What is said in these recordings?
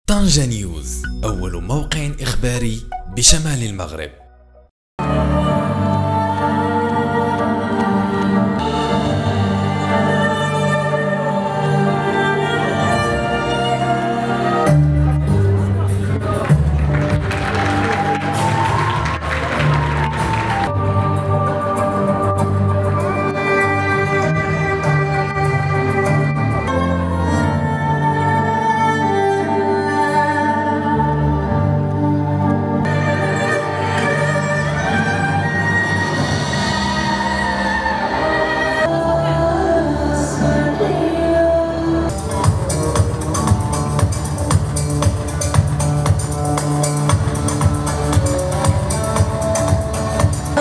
طنجة نيوز، أول موقع إخباري بشمال المغرب.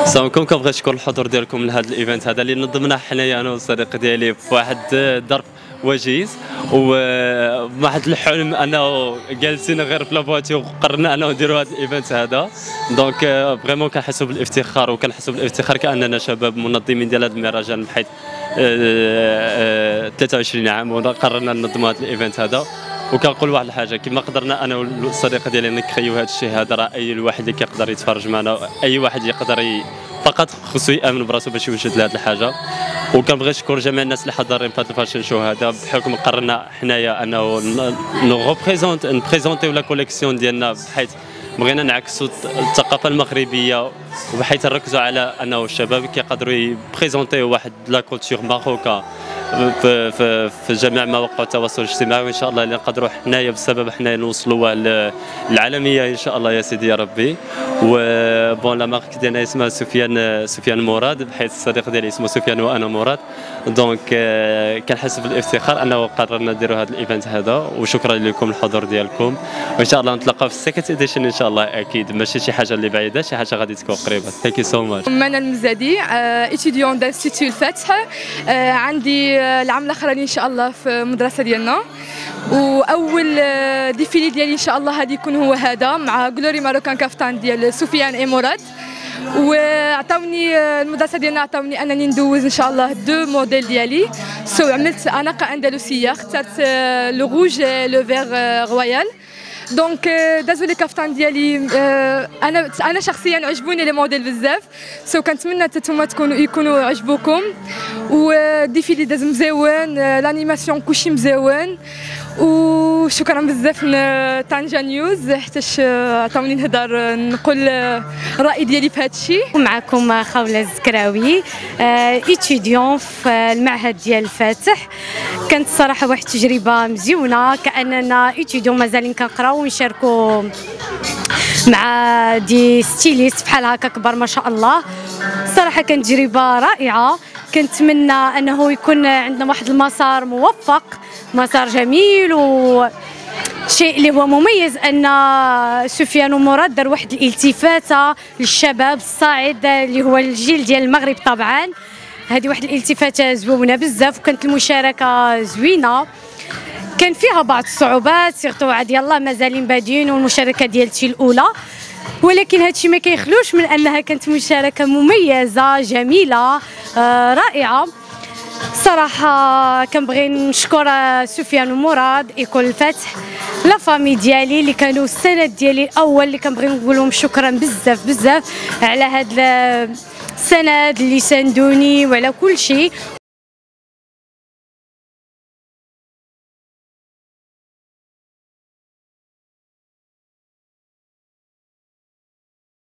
السلام عليكم. كنبغي نشكر الحضور ديالكم لهذا الايفنت هذا اللي نظمناه حنايا انا والصديق ديالي في واحد الظرف وجيز وواحد الحلم انه جالسين غير في لافواتير وقررنا انه نديروا هذا الايفنت هذا. دونك فريمون كنحسوا بالافتخار كاننا شباب منظمين ديال هذا المهرجان بحيث 23 عام وقررنا ننظموا هذا الايفنت هذا. وكنقول واحد الحاجه، كما قدرنا انا والصديق ديالي نكريو هذا الشيء هذا، راه اي واحد اللي كيقدر يتفرج معنا، اي واحد يقدر فقط خصو يامن براسو باش يوجد لهذه الحاجه. وكنبغي نشكر جميع الناس اللي حاضرين في هذا الفاشن شو هذا، بحكم قررنا حنايا انه نبريزونتيو لا كوليكسيون ديالنا، بحيث بغينا نعكسوا الثقافه المغربيه وبحيث نركزوا على انه الشباب كيقدروا يبريزونتيو واحد لا كولتور ماروكا في جميع مواقع التواصل الاجتماعي. وان شاء الله اللي نقدروا حنايا بسبب حنايا نوصلوا للعالميه ان شاء الله يا سيدي يا ربي. وبون لا مارك ديالنا اسمها سفيان مراد، بحيث الصديق ديالي اسمه سفيان وانا مراد. دونك كنحس بالافتخار انه قررنا نديروا هذا الايفنت هذا، وشكرا لكم الحضور ديالكم. وان شاء الله نتلاقاو في السكند اديشن ان شاء الله، اكيد ماشي شي حاجه اللي بعيده، شي حاجه غادي تكون قريبه. ثانك يو سو ماتش. منى المزادي، اتيديون دانستيتو الفتح. عندي العام الاخراني ان شاء الله في المدرسه ديالنا، واول ديفيلي ديالي ان شاء الله غادي يكون هو هذا مع غلوري ماروكان كافتان ديال سفيان اي مراد. وعطاوني المدرسه ديالنا عطاوني انني ندوز ان شاء الله دو موديل ديالي. عملت اناقه اندلسيه، اخترت لو روج لو فيغ رويال. دونك دازوا لي كافتان ديالي، انا شخصيا عجبوني لي موديل بزاف. كنتمنى حتى نتوما يكونوا عجبوكم. والديفيلي داز مزيون، لانيماسيون كلشي مزيون. وشكرا بزاف لطنجة نيوز حيتاش عطاوني نهضر نقول الراي ديالي في هذا الشيء. معكم خوله الزكراوي، ايتيديون في المعهد ديال الفاتح. كانت الصراحه واحد التجربه مزيونه، كاننا ايتيديون مازالين كنقراو ونشاركوا مع دي ستيليست بحال هكا كبار ما شاء الله. الصراحه كانت تجربه رائعه. كنتمنى انه يكون عندنا واحد المسار موفق، مسار جميل. وشيء اللي هو مميز ان سفيان مراد دار واحد الالتفاته للشباب الصاعد اللي هو الجيل ديال المغرب. طبعا هذه واحد الالتفاته زوينه بزاف، وكانت المشاركه زوينه. كان فيها بعض الصعوبات، سيرتو عاد يلاه مازالين بادين والمشاركه ديالتي الاولى، ولكن هادشي ما كيخلوش من انها كانت مشاركه مميزه جميله رائعه. صراحه كنبغي نشكر سفيان مراد، ايكول الفتح، لا فامي ديالي اللي كانوا السند ديالي الاول، اللي كنبغي نقول لهم شكرا بزاف بزاف على هذا السند اللي ساندوني وعلى كل شيء.